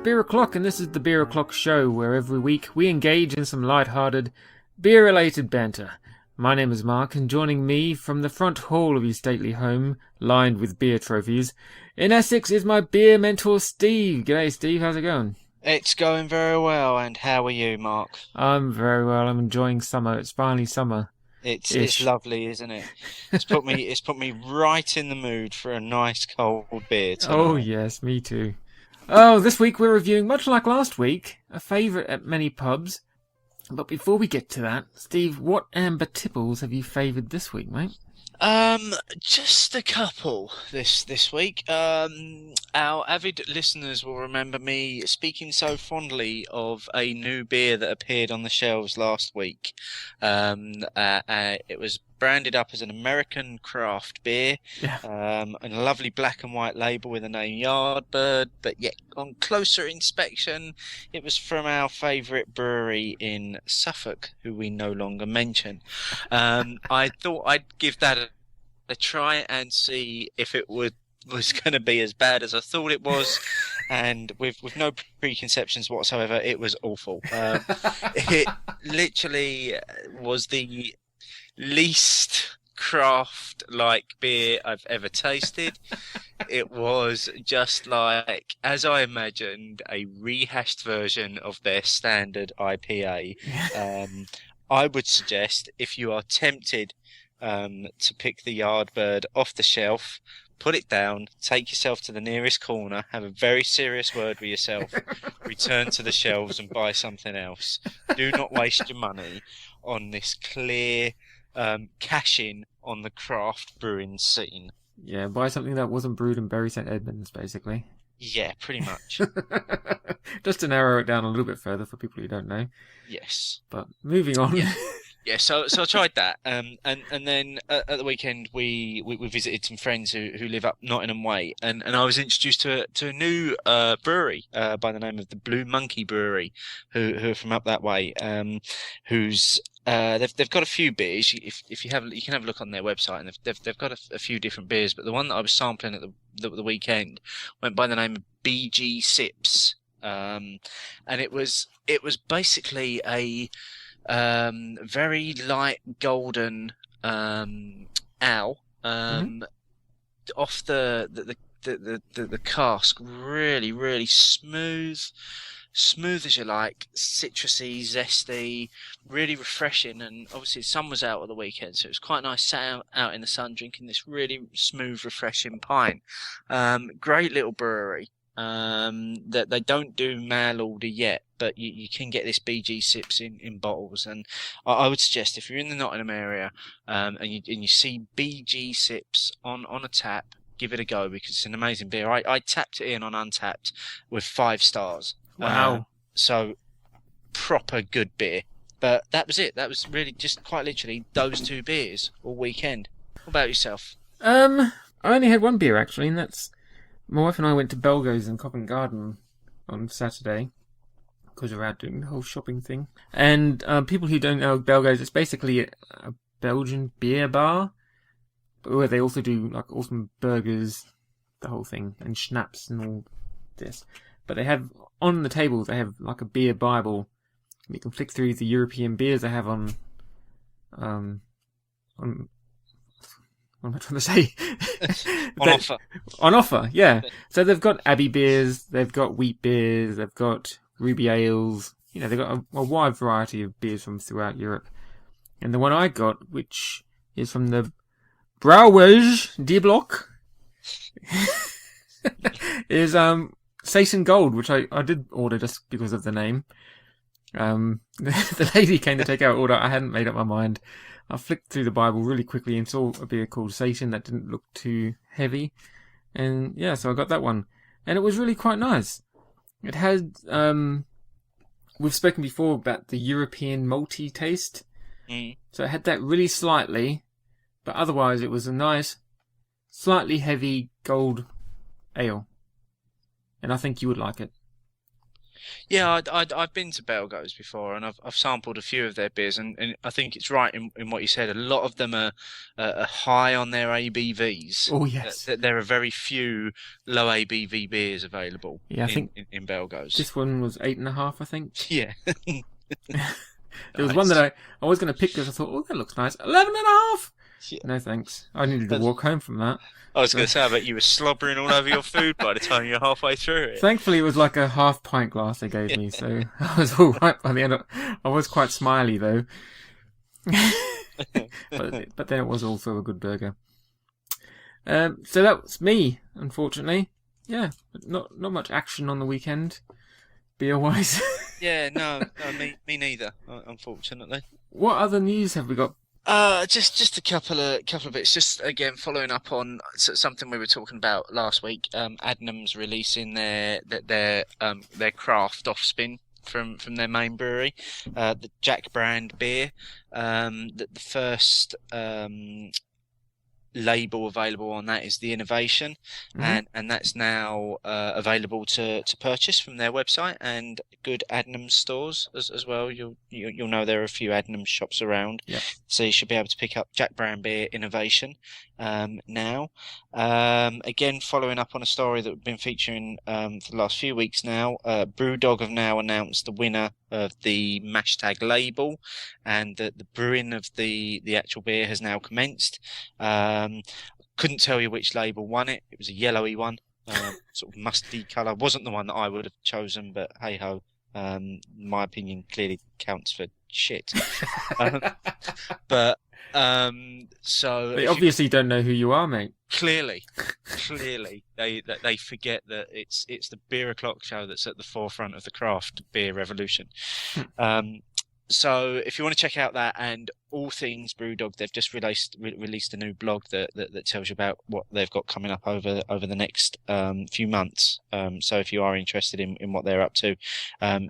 Beer O'Clock, and this is the Beer O'Clock show, where every week we engage in some light-hearted, beer-related banter. My name is Mark, and joining me from the front hall of his stately home, lined with beer trophies, in Essex is my beer mentor, Steve. G'day, Steve. How's it going? It's going very well, and how are you, Mark? I'm very well. I'm enjoying summer. It's finally summer-ish. It's lovely, isn't it? It's put me right in the mood for a nice cold beer Oh, tonight. yes, me too. Oh, this week we're reviewing, much like last week, a favourite at many pubs. But before we get to that, Steve, what amber tipples have you favoured this week, mate? Just a couple this week. Our avid listeners will remember me speaking so fondly of a new beer that appeared on the shelves last week. It was branded up as an American craft beer, Yeah. and a lovely black and white label with the name Yardbird, but yet on closer inspection, it was from our favourite brewery in Suffolk, who we no longer mention. I thought I'd give that a try and see if it was going to be as bad as I thought it was, and with no preconceptions whatsoever, it was awful. It literally was the least craft-like beer I've ever tasted. It was just like, as I imagined, a rehashed version of their standard IPA. I would suggest, if you are tempted to pick the Yardbird off the shelf, put it down, take yourself to the nearest corner, have a very serious word with yourself, return to the shelves and buy something else. Do not waste your money on this clear cash-in on the craft brewing scene. Yeah, buy something that wasn't brewed in Bury St Edmunds, basically. Yeah, pretty much. Just to narrow it down a little bit further for people who don't know. Yes. But moving on. Yeah. Yeah, so I tried that, and then at the weekend we visited some friends who live up Nottingham Way, and I was introduced to a new brewery by the name of the Blue Monkey Brewery, who are from up that way, who's they've got a few beers. If you can have a look on their website, and they've got a few different beers, but the one that I was sampling at the weekend went by the name of BG Sips, and it was basically a very light golden ale off the cask, really smooth as you like, citrusy, zesty, really refreshing. And obviously the sun was out at the weekend, so it was quite nice sat out in the sun drinking this really smooth, refreshing pint. Great little brewery. That they don't do mail order yet, but you can get this BG Sips in bottles, and I would suggest, if you're in the Nottingham area, and you see BG Sips on a tap, give it a go, because it's an amazing beer. I tapped it in on Untapped with 5 stars. Wow. So proper good beer. But that was it. That was really just quite literally those 2 beers all weekend. What about yourself? I only had one beer, actually, and that's... My wife and I went to Belgo's in Covent Garden on Saturday, because we're out doing the whole shopping thing. And people who don't know Belgo's, it's basically a Belgian beer bar, where they also do like awesome burgers, the whole thing, and schnapps and all this. But they have, on the tables, they have like a beer Bible. You can flick through the European beers they have on what am I trying to say? Offer. On offer, yeah. So they've got Abbey beers, they've got wheat beers, they've got ruby ales. You know, they've got a wide variety of beers from throughout Europe. And the one I got, which is from the Brouwers de Block, is Satan Gold, which I did order just because of the name. The lady came to take our order. I hadn't made up my mind. I flicked through the Bible really quickly and saw a beer called Satan that didn't look too heavy. And yeah, so I got that one. And it was really quite nice. It had, we've spoken before about the European malty taste. So it had that really slightly, but otherwise it was a nice, slightly heavy gold ale. And I think you would like it. Yeah, I've been to Belgo's before, and I've sampled a few of their beers, and I think it's right in what you said. A lot of them are high on their ABVs. Oh yes. There are very few low ABV beers available Yeah, I think in Belgo's. this one was 8.5, I think. Yeah. There was one that I was going to pick because I thought, oh, that looks nice. 11.5. Yeah. No thanks. I needed to walk home from that. I was going to say, I bet you were slobbering all over your food by the time you're halfway through it. Thankfully, it was like a half pint glass they gave me, so I was all right by the end. I was quite smiley though, but then it was also a good burger. So that was me, unfortunately. Yeah, not much action on the weekend, beer wise. Yeah, no, me neither, unfortunately. What other news have we got? Just a couple of bits. Just again, following up on something we were talking about last week. Adnams releasing their craft off spin from their main brewery, the Jack brand beer. The first label available on that is the Innovation, and that's now available to purchase from their website and good Adnams stores as well. You'll know there are a few Adnams shops around, so you should be able to pick up Jack Brand Beer Innovation now. Again, following up on a story that we've been featuring for the last few weeks now, Brewdog have now announced the winner of the Mashtag label, and the brewing of the actual beer has now commenced. Couldn't tell you which label won it. It was a yellowy one, sort of musty colour. Wasn't the one that I would have chosen, but hey ho. My opinion clearly counts for shit. But so They obviously don't know who you are, mate. Clearly, they forget that it's the beer o'clock show that's at the forefront of the craft beer revolution. So if you want to check out that and all things Brewdog, they've just released a new blog that tells you about what they've got coming up over the next few months. So if you are interested in what they're up to,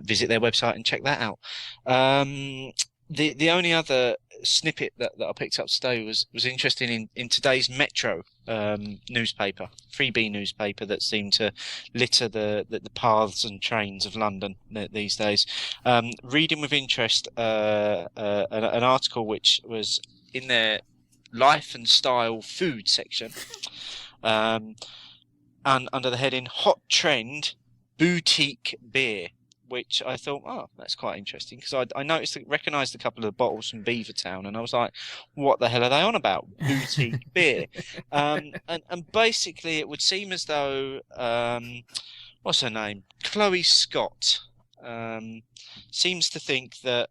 visit their website and check that out. The only other snippet that I picked up today was interesting in today's Metro newspaper, 3B newspaper, that seemed to litter the paths and trains of London these days. Reading with interest an article which was in their life and style food section, and under the heading "Hot Trend Boutique Beer," which I thought, oh, that's quite interesting, because I recognised a couple of the bottles from Beavertown, and I was like, what the hell are they on about? Boutique beer. And basically it would seem as though, what's her name? Chloe Scott seems to think that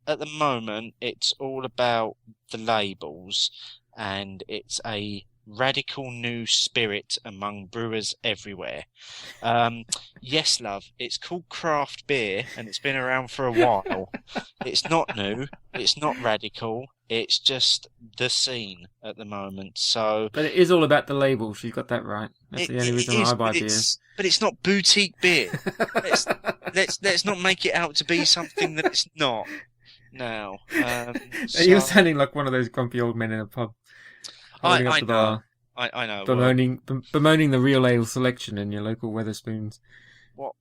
at the moment it's all about the labels, and it's a radical new spirit among brewers everywhere. Yes, love, it's called craft beer and it's been around for a while. It's not new, it's not radical, it's just the scene at the moment. So, but it is all about the label. She's got that right. That's the only reason I buy beers. But it's not boutique beer. let's not make it out to be something that it's not. Now, you're sounding like one of those grumpy old men in a pub. I know. Bemoaning the real ale selection in your local Wetherspoons. What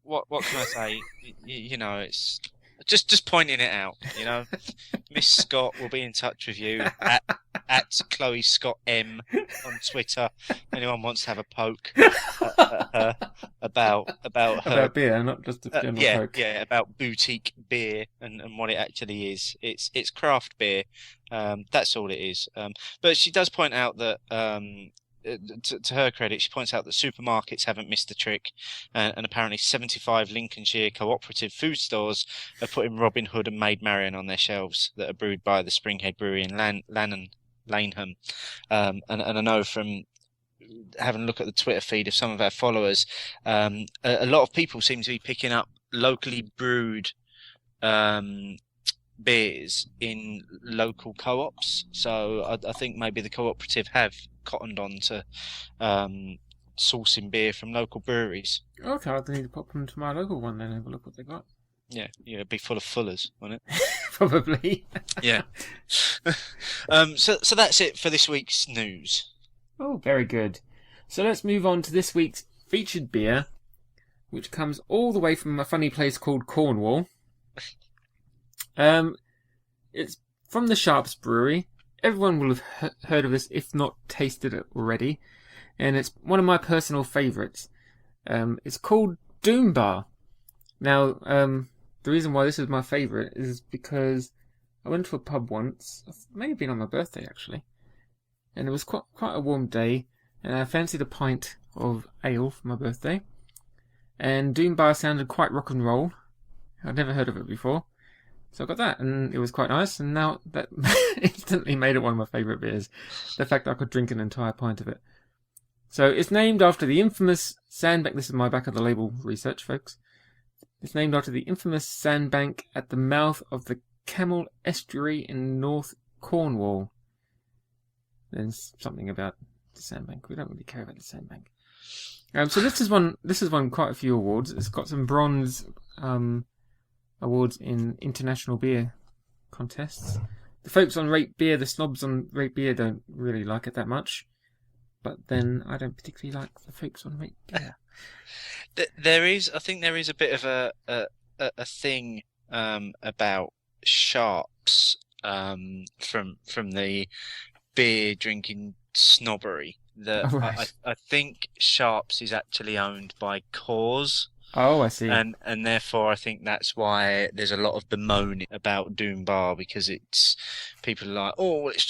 can I say? You know, it's just pointing it out. You know, Miss Scott will be in touch with you at Chloe Scott M on Twitter. Anyone wants to have a poke about her beer, not just a general poke. Yeah, about boutique beer and what it actually is. It's craft beer. That's all it is. But she does point out that, to her credit, she points out that supermarkets haven't missed the trick, and apparently 75 Lincolnshire cooperative food stores are putting Robin Hood and Maid Marian on their shelves that are brewed by the Springhead Brewery in Laneham. And I know from having a look at the Twitter feed of some of our followers, a lot of people seem to be picking up locally brewed beers in local co-ops. So I think maybe the cooperative have cottoned on to sourcing beer from local breweries. Okay, I need to pop them to my local one then and have a look what they got. Yeah, it'd be full of fullers, wouldn't it? Probably. Yeah. So that's it for this week's news. Oh, very good. So let's move on to this week's featured beer, which comes all the way from a funny place called Cornwall. It's from the Sharps Brewery. Everyone will have heard of this, if not tasted it already. And it's one of my personal favourites. It's called Doom Bar. Now, the reason why this is my favourite is because I went to a pub once. It may have been on my birthday, actually. And it was quite a warm day. And I fancied a pint of ale for my birthday. And Doom Bar sounded quite rock and roll. I'd never heard of it before. So I got that, and it was quite nice. And now that instantly made it one of my favourite beers. The fact that I could drink an entire pint of it. So it's named after the infamous sandbank. This is my back of the label research, folks. It's named after the infamous sandbank at the mouth of the Camel Estuary in North Cornwall. There's something about the sandbank. We don't really care about the sandbank. So this has won quite a few awards. It's got some bronze awards in international beer contests. The folks on Rate Beer, the snobs on Rate Beer, don't really like it that much. But then I don't particularly like the folks on Rate Beer. I think there is a bit of a thing about Sharps from the beer drinking snobbery that Right. I think Sharps is actually owned by Coors. Oh, I see. And therefore I think that's why there's a lot of bemoaning about Doom Bar, because it's people are like, oh, it's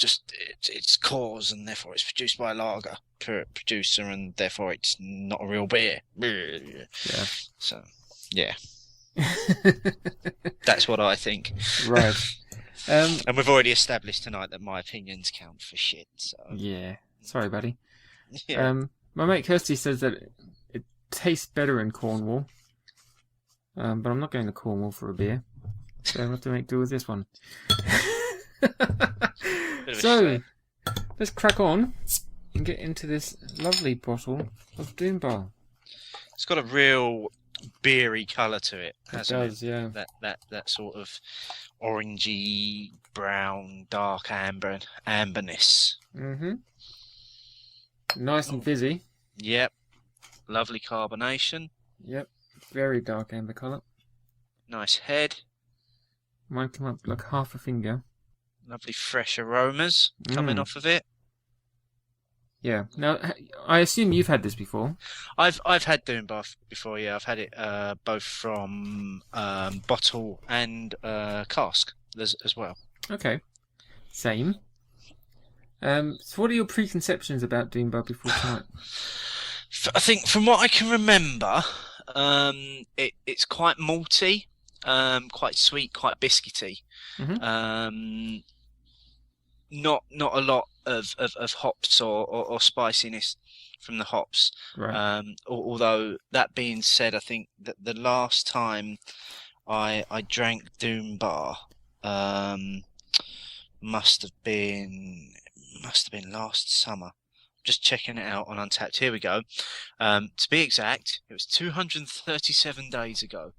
Coors and therefore it's produced by a lager producer and therefore it's not a real beer. Yeah. So, yeah. That's what I think. Right. And we've already established tonight that my opinions count for shit. So. Yeah. Sorry, buddy. Yeah. My mate Kirsty says that it tastes better in Cornwall. But I'm not going to Cornwall for a beer. So I'll have to make do with this one. So, let's crack on and get into this lovely bottle of Doom Bar. It's got a real beery colour to it, hasn't it? It does, yeah. That sort of orangey, brown, dark amberness. Mm-hmm. Nice and fizzy. Yep. Lovely carbonation. Yep. Very dark amber colour. Nice head. Mine came up like half a finger. Lovely fresh aromas coming off of it. Yeah. Now, I assume you've had this before. I've had Doom Bar before. Yeah, I've had it both from bottle and cask as well. Okay. Same. So what are your preconceptions about Doom Bar before tonight? I think from what I can remember, it's quite malty, quite sweet, quite biscuity. Mm-hmm. Not a lot of hops or spiciness from the hops. Right. Although that being said, I think that the last time I drank Doom Bar must have been last summer. Just checking it out on Untapped. Here we go. To be exact, it was 237 days ago.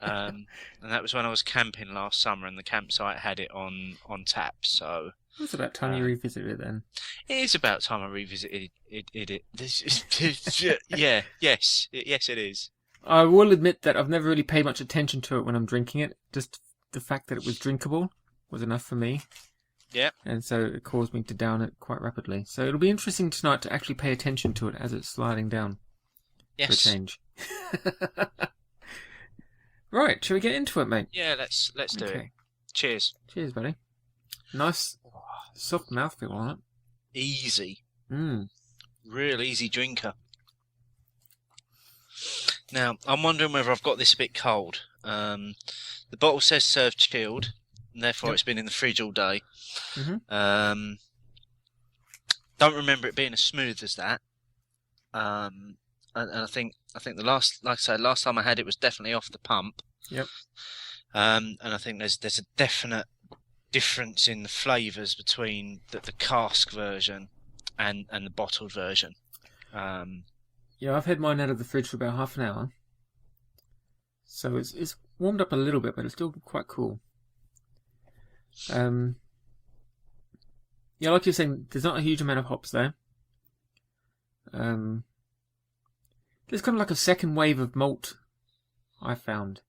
And that was when I was camping last summer, and the campsite had it on tap. So It's about time you revisit it then. it is about time I revisited it. Yeah, yes, it is. I will admit that I've never really paid much attention to it when I'm drinking it. Just the fact that it was drinkable was enough for me. Yep. And so it caused me to down it quite rapidly. So it'll be interesting tonight to actually pay attention to it as it's sliding down. Yes. For a change. Right, shall we get into it, mate? Yeah, let's do it. Cheers. Cheers, buddy. Nice, soft mouthfeel on it. Easy. Mm. Real easy drinker. Now, I'm wondering whether I've got this a bit cold. The bottle says served chilled, and therefore it's been in the fridge all day. Mm-hmm. Don't remember it being as smooth as that. And I think the last time I had it was definitely off the pump. Yep. And I think there's a definite difference in the flavours between the cask version and the bottled version. Yeah, I've had mine out of the fridge for about half an hour. So it's warmed up a little bit, but it's still quite cool. Yeah, like you're saying, there's not a huge amount of hops there. There's kind of like a second wave of malt, I found.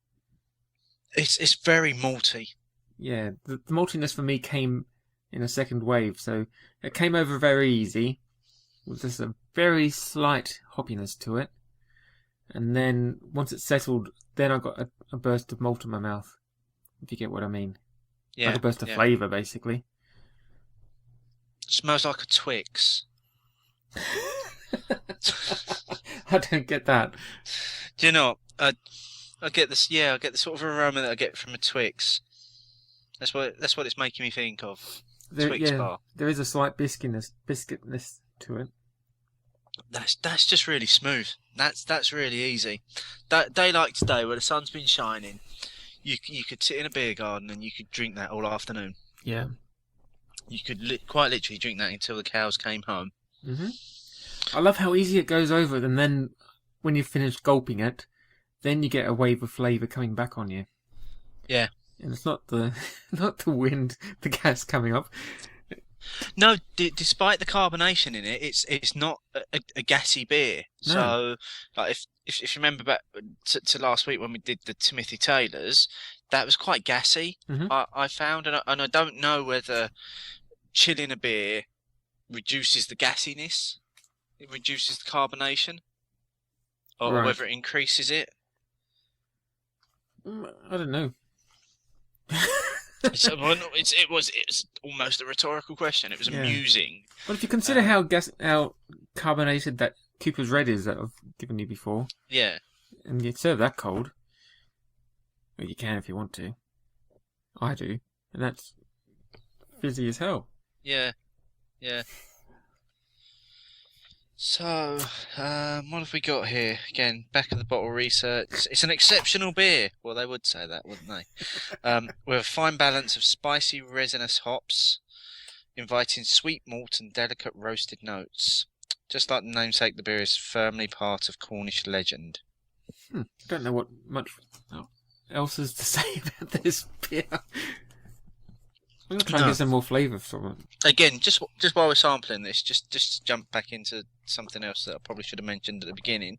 It's very malty. Yeah, the maltiness for me came in a second wave, so it came over very easy, with just a very slight hoppiness to it. And then, once it settled, then I got a burst of malt in my mouth, if you get what I mean. Yeah, like a burst of flavour, basically. Smells like a Twix. I don't get that. Do you know? I get this. Yeah, I get the sort of aroma that I get from a Twix. That's what it's making me think of. Twix bar. There is a slight biscuitness to it. That's just really smooth. That's really easy. That day like today, where the sun's been shining, you could sit in a beer garden and you could drink that all afternoon. Yeah. You could quite literally drink that until the cows came home. Mm-hmm. I love how easy it goes over, and then when you've finished gulping it, then you get a wave of flavour coming back on you. Yeah. And it's not the wind, the gas coming up. No, despite the carbonation in it, it's not a gassy beer. No. So, like if you remember back to last week when we did the Timothy Taylors, that was quite gassy. Mm-hmm. I found, and I don't know whether chilling a beer reduces the gassiness, it reduces the carbonation, or whether it increases it. I don't know. It was almost a rhetorical question. It was amusing. But if you consider how carbonated that Cooper's Red is that I've given you before, yeah, and you serve that cold, well, you can if you want to. I do, and that's fizzy as hell. Yeah. So, what have we got here? Again, back of the bottle research. It's an exceptional beer. Well, they would say that, wouldn't they? With a fine balance of spicy, resinous hops, inviting sweet malt and delicate roasted notes. Just like the namesake, the beer is firmly part of Cornish legend. I don't know what much else is to say about this beer. I'm going to try and get some more flavour from it. Again, just while we're sampling this, just jump back into something else that I probably should have mentioned at the beginning.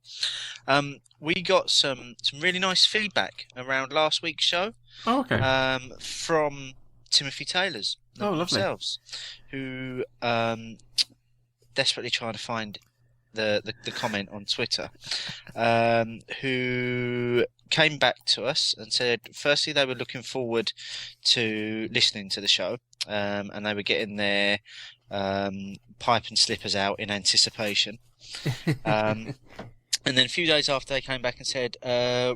We got some really nice feedback around last week's show. Oh, okay. From Timothy Taylors themselves, who desperately trying to find the comment on Twitter, who came back to us and said, firstly, they were looking forward to listening to the show, and they were getting their pipe and slippers out in anticipation. And then a few days after, they came back and said,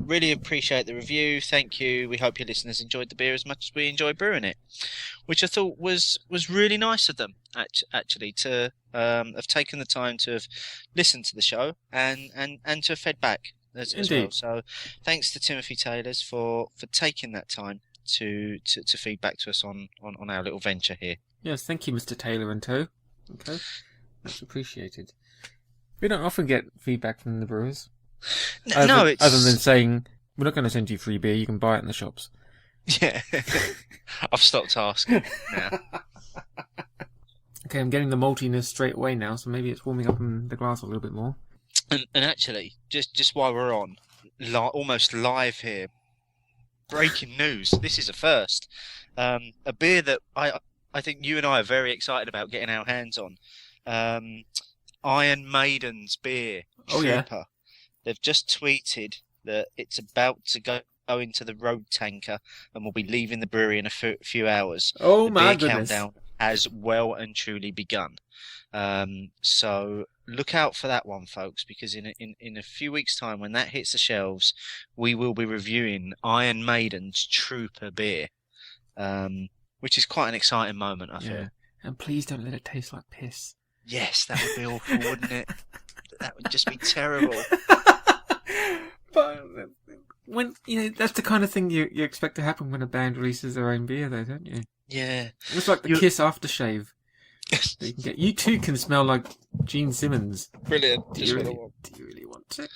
really appreciate the review. Thank you. We hope your listeners enjoyed the beer as much as we enjoy brewing it. Which I thought was really nice of them, actually, to have taken the time to have listened to the show and to have fed back as well. So thanks to Timothy Taylors for taking that time to feed back to us on our little venture here. Yes, thank you, Mr. Taylor and Co. Okay, that's appreciated. We don't often get feedback from the brewers. No, it's... Other than saying, we're not going to send you free beer, you can buy it in the shops. Yeah. I've stopped asking now. Okay, I'm getting the maltiness straight away now, so maybe it's warming up in the glass a little bit more. And actually, just while we're on, almost live here, breaking news. This is a first. A beer that I think you and I are very excited about getting our hands on. Iron Maiden's beer, Trooper. Yeah. They've just tweeted that it's about to go into the road tanker and will be leaving the brewery in a few hours. Oh, my goodness. The beer countdown has well and truly begun. So look out for that one, folks, because in a few weeks' time, when that hits the shelves, we will be reviewing Iron Maiden's Trooper beer, which is quite an exciting moment, I feel. And please don't let it taste like piss. Yes, that would be awful, wouldn't it? That would just be terrible. But when that's the kind of thing you expect to happen when a band releases their own beer, though, don't you? Yeah. It's like the Kiss aftershave. You can get. You too can smell like Gene Simmons. Brilliant. Do you really want to?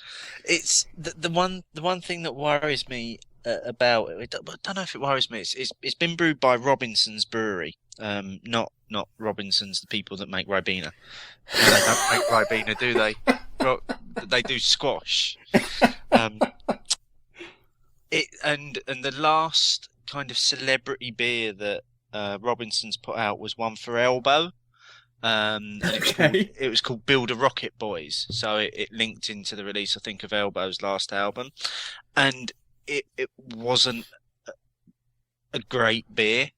It's the one thing that worries me about it. I don't know if it worries me. It's been brewed by Robinson's Brewery. Not Robinson's, the people that make Ribena. They don't make Ribena, do they? they do squash. Um, and the last kind of celebrity beer that Robinson's put out was one for Elbow. And it was called Build a Rocket Boys. So it linked into the release, I think, of Elbow's last album. And it wasn't a great beer.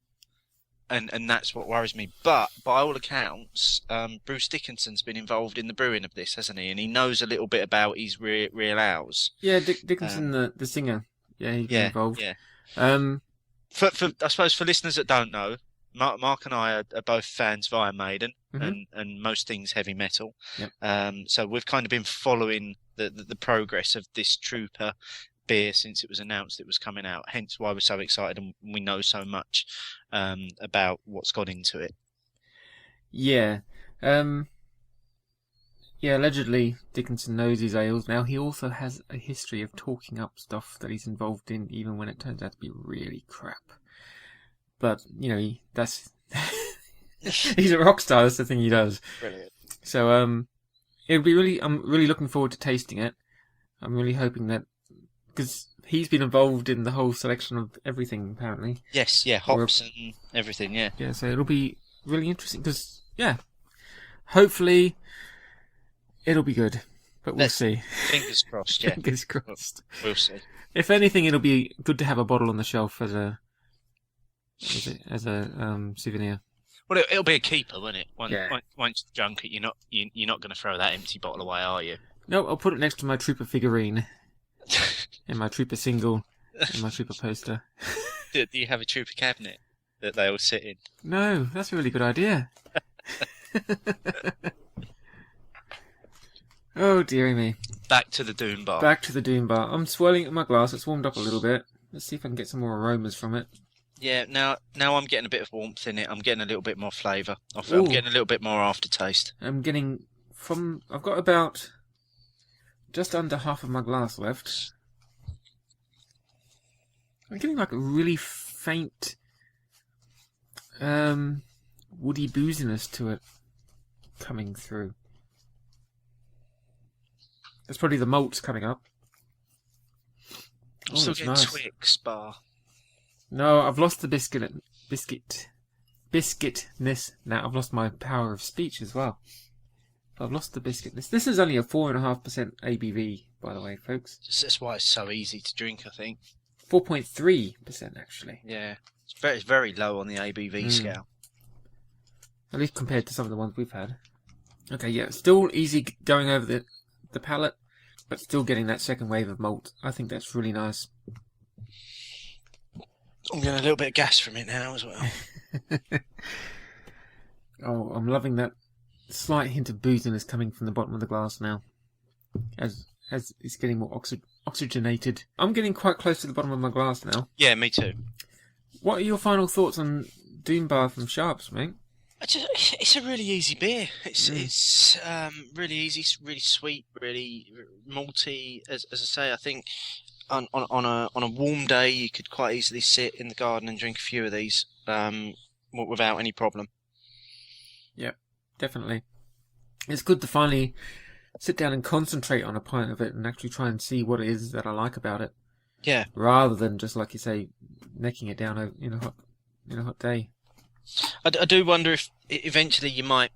And that's what worries me. But by all accounts, Bruce Dickinson's been involved in the brewing of this, hasn't he? And he knows a little bit about his real ales. Yeah, Dickinson, the singer. Yeah, he's been involved. Yeah. For I suppose for listeners that don't know, Mark and I are both fans of Iron Maiden and most things heavy metal. Yep. So we've kind of been following the progress of this Trooper beer since it was announced it was coming out. Hence why we're so excited and we know so much about what's gone into it. Yeah. Yeah, allegedly Dickinson knows his ales. Now, he also has a history of talking up stuff that he's involved in, even when it turns out to be really crap. But, you know, he's a rock star, that's the thing he does. Brilliant. So, it'll be I'm really looking forward to tasting it. I'm really hoping that, because he's been involved in the whole selection of everything, apparently. Yes, yeah, hops and everything, yeah. Yeah, so it'll be really interesting, because, yeah, hopefully it'll be good, but we'll see. Fingers crossed, yeah. Fingers crossed. We'll see. If anything, it'll be good to have a bottle on the shelf as a souvenir. Well, it'll be a keeper, won't it? Once you've drunk it, you're not going to throw that empty bottle away, are you? No, I'll put it next to my Trooper figurine, and my Trooper single, and my Trooper poster. Do you have a Trooper cabinet that they all sit in? No, that's a really good idea. Oh, dearie me. Back to the Doom Bar. Back to the Doom Bar. I'm swirling it in my glass. It's warmed up a little bit. Let's see if I can get some more aromas from it. Yeah, now I'm getting a bit of warmth in it. I'm getting a little bit more flavour. I'm getting a little bit more aftertaste. I've got about just under half of my glass left. I'm getting like a really faint woody booziness to it coming through. That's probably the malts coming up. I'm still getting nice. Twix bar. No, I've lost the biscuitness. Now I've lost my power of speech as well. I've lost the biscuitness. This is only a 4.5% ABV, by the way, folks. That's why it's so easy to drink, I think. 4.3% actually. Yeah, it's very low on the ABV scale. At least compared to some of the ones we've had. Okay, yeah, still easy going over the palate, but still getting that second wave of malt. I think that's really nice. I'm getting a little bit of gas from it now as well. Oh, I'm loving that slight hint of booziness coming from the bottom of the glass now. As it's getting more oxygenated. I'm getting quite close to the bottom of my glass now. Yeah, me too. What are your final thoughts on Doom Bar from Sharps, mate? It's a really easy beer. It's really easy, it's really sweet, really malty. As I say, I think on a warm day you could quite easily sit in the garden and drink a few of these without any problem. Yeah, definitely. It's good to finally sit down and concentrate on a pint of it and actually try and see what it is that I like about it. Yeah. Rather than just, like you say, necking it down in a hot day. I do wonder if eventually you might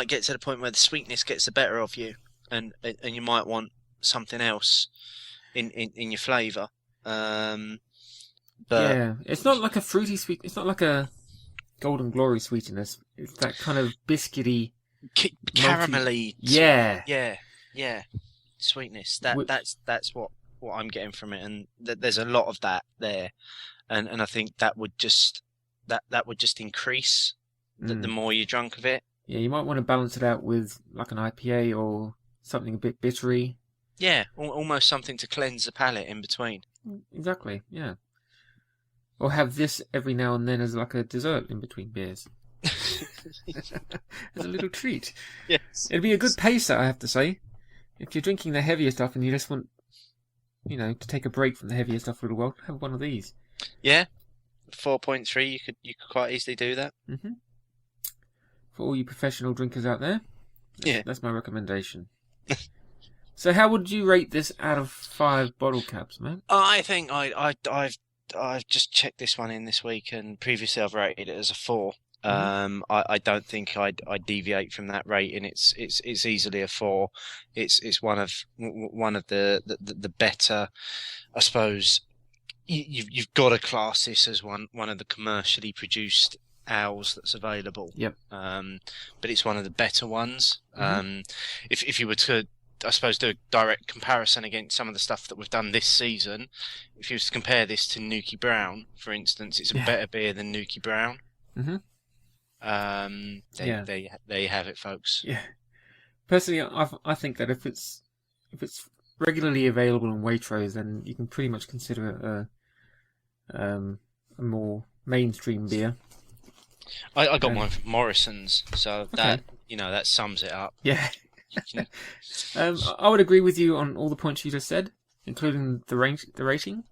get to the point where the sweetness gets the better of you, and you might want something else in your flavour. But yeah, it's not like a fruity sweet. It's not like a Golden Glory sweetiness. It's that kind of biscuity, caramelly. Yeah. Sweetness. That's what I'm getting from it, and there's a lot of that there, and I think that would just increase the more you drunk of it. Yeah, you might want to balance it out with like an IPA or something a bit bittery. Yeah, almost something to cleanse the palate in between. Exactly, yeah. Or have this every now and then as like a dessert in between beers. As a little treat. Yes. It'd be a good pacer, I have to say. If you're drinking the heavier stuff and you just want, to take a break from the heavier stuff for a little while, have one of these. Yeah. 4.3, you could quite easily do that. Mm-hmm. For all you professional drinkers out there, that's my recommendation. So how would you rate this out of 5 bottle caps, man? I think I've just checked this one in this week, and previously I've rated it as a 4. I don't think I'd deviate from that rating. It's easily a 4. It's one of the better, I suppose. You've got to class this as one of the commercially produced ales that's available. Yep. But it's one of the better ones. If you were to, I suppose, do a direct comparison against some of the stuff that we've done this season, if you was to compare this to Nuki Brown, for instance, it's a better beer than Nuki Brown. There you have it, folks. Yeah. Personally, I think that if it's regularly available in Waitrose, then you can pretty much consider it a more mainstream beer. I got mine from Morrison's, so that that sums it up. Yeah. I would agree with you on all the points you just said, including the rating.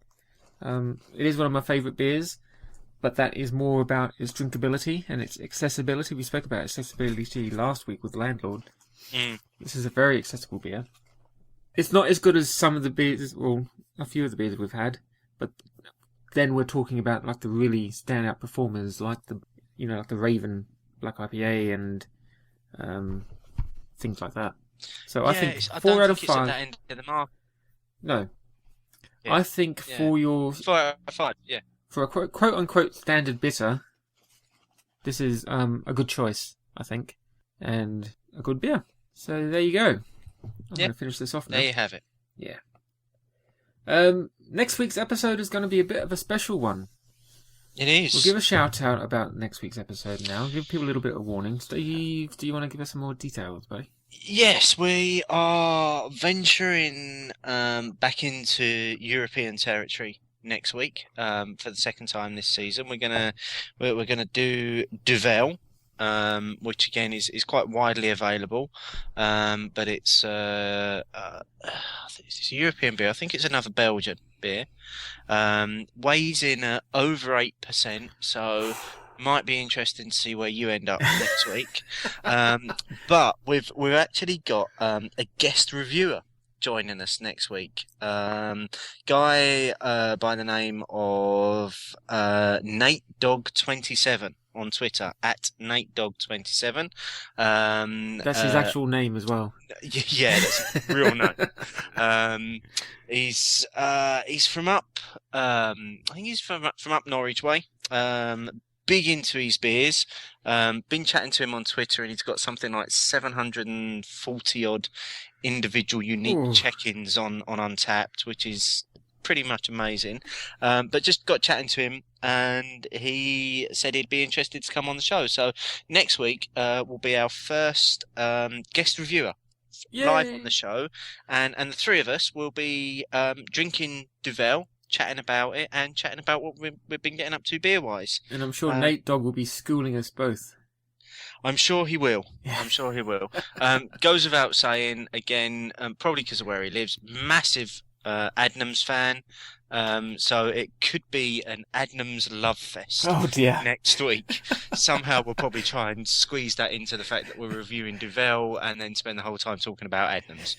It is one of my favourite beers, but that is more about its drinkability and its accessibility. We spoke about accessibility last week with Landlord. This is a very accessible beer. It's not as good as some of the beers, well, a few of the beers we've had, but then we're talking about like the really standout performers, like the Raven Black IPA and things like that. So I think 4 out of 5. It's at that end of the market. No, Yeah. I think for your 4 out of 5. Yeah. for a quote unquote standard bitter, this is a good choice, I think, and a good beer. So there you go. I'm going to finish this off now. There you have it. Yeah. Next week's episode is going to be a bit of a special one. It is. We'll give a shout out about next week's episode now. Give people a little bit of warning. Steve, do you want to give us some more details, buddy? Yes, we are venturing back into European territory next week for the second time this season. We're gonna do Duvel, which again is quite widely available, but it's a European beer. I think it's another Belgian beer. Weighs in over 8%, so might be interesting to see where you end up next week. But we've actually got a guest reviewer joining us next week. Guy by the name of NateDog27 on Twitter, at NateDog27. That's his actual name as well. Yeah, that's his real name. He's from up. I think he's from up Norwich way. Big into his beers. Been chatting to him on Twitter, and he's got something like 740 odd individual unique check-ins on Untapped, which is pretty much amazing. But just got chatting to him, and he said he'd be interested to come on the show. So next week will be our first guest reviewer. Yay. Live on the show, and the three of us will be drinking Duvel, chatting about it, and chatting about what we've been getting up to beer-wise. And I'm sure Nate Dog will be schooling us both. I'm sure he will. I'm sure he will. Goes without saying, again, probably because of where he lives, massive Adnams fan. So it could be an Adnams love fest next week. Somehow we'll probably try and squeeze that into the fact that we're reviewing Duvel and then spend the whole time talking about Adnams.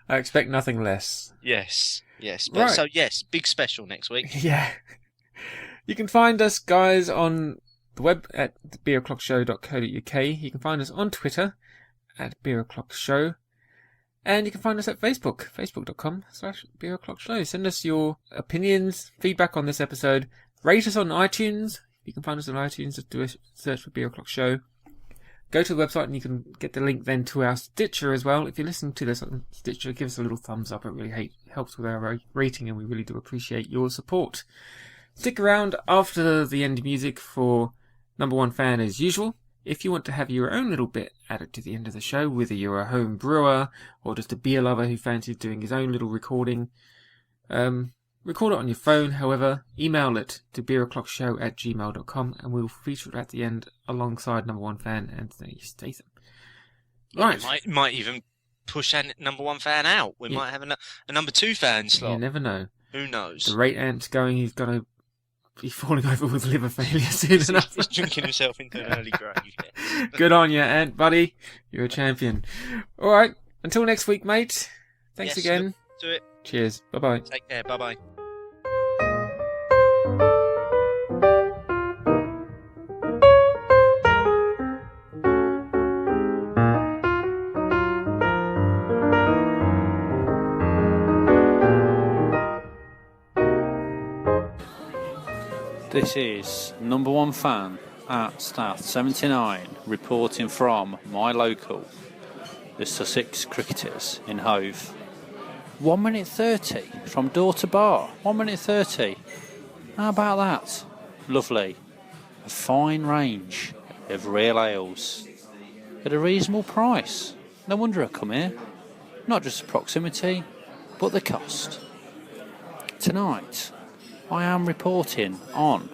I expect nothing less. Yes. But, right. So yes, big special next week. Yeah. You can find us, guys, on the web at beeroclockshow.co.uk. You can find us on Twitter at beeroclockshow. And you can find us at Facebook, facebook.com/beeroclockshow. Send us your opinions, feedback on this episode. Rate us on iTunes. You can find us on iTunes. Just do a search for Beer O'Clock Show. Go to the website and you can get the link then to our Stitcher as well. If you're listening to this on Stitcher, give us a little thumbs up. It really helps with our rating, and we really do appreciate your support. Stick around after the end music for Number One Fan as usual. If you want to have your own little bit added to the end of the show, whether you're a home brewer or just a beer lover who fancies doing his own little recording, record it on your phone. However, email it to beeroclockshow@gmail.com, and we'll feature it at the end alongside Number One Fan Anthony Statham. Right. Might even push that Number One Fan out. We might have a Number Two fan slot. You never know. Who knows? The rate Ant's going, he's going to be falling over with liver failure soon enough. He's drinking himself into an early grave. Good on you, Ant, buddy. You're a champion. All right. Until next week, mate. Thanks Yes, again. look to it. Cheers. Bye-bye. Take care. Bye bye. This is number one fan at Staff 79 reporting from my local, the Sussex Cricketers in Hove. 1 minute 30 from door to bar. 1 minute 30. How about that? Lovely. A fine range of real ales at a reasonable price. No wonder I come here. Not just the proximity, but the cost. Tonight, I am reporting on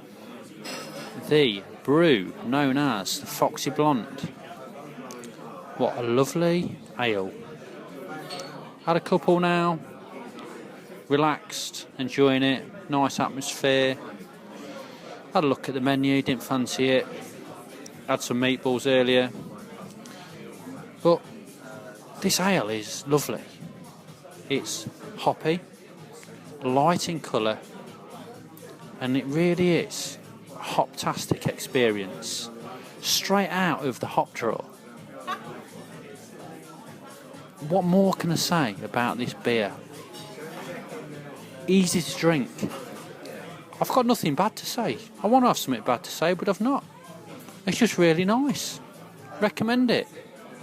the brew known as the Foxy Blonde. What a lovely ale. Had a couple now, relaxed, enjoying it, nice atmosphere. Had a look at the menu, didn't fancy it. Had some meatballs earlier. But this ale is lovely. It's hoppy, light in colour, and it really is a hop-tastic experience, straight out of the hop drawer. What more can I say about this beer? Easy to drink. I've got nothing bad to say. I want to have something bad to say, but I've not. It's just really nice. Recommend it.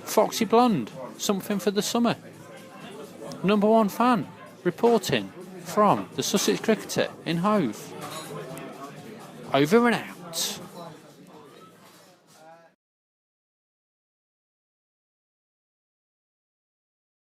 Foxy Blonde, something for the summer. Number one fan, reporting from the Sussex Cricketer in Hove. Over and out.